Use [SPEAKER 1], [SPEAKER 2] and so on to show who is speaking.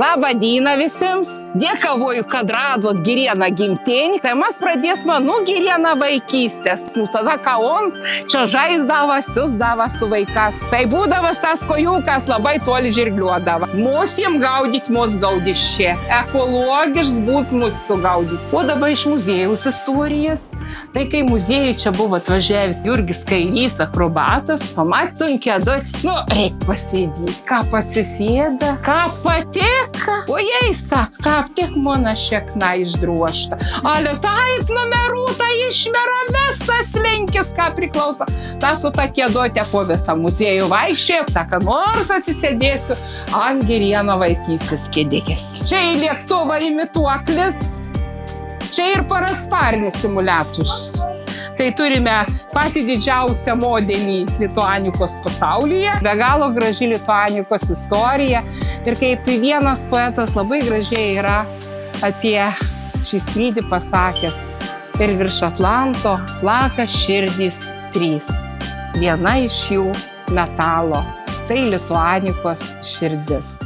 [SPEAKER 1] Labą dieną visiems. Dėkavoju, kad radot Girėną gimtinį. Tai mes pradėsime nuo Girėną vaikystės. Tada kaons čia žaisdavo, siusdavo su vaikas. Tai būdavas tas kojukas labai toli žirgliuodavo. Mūsim gaudyt, mus gaudys čia. Ekologišks būs mus sugaudyti. O dabar iš muziejaus istorijas. Tai kai muziejui čia buvo atvažiavęs Jurgis Kairys, akrobatas, pamatom kėdot. Reik pasėdėti. Ką pasisėda, ką patika. O jai sako, ką tik mano šekna išdruošta. Ale taip numeruota išmera visas linkis, ką priklauso. Ta su ta kėdotė po visą muziejų vaikščiojo. Sako, nors atsisėdėsiu ant Girėno vaikystės kėdės. Čia į lėktuvą imituoklis. Čia ir parasparnis simuliatorius. Tai turime patį didžiausią modelį lituanikos pasaulyje. Be galo graži lituanikos istorija. Ir kaip vienas poetas labai gražiai yra apie šį skrydį pasakęs. Ir virš Atlanto plaka širdys 3. Viena iš jų metalo. Tai lituanikos širdis.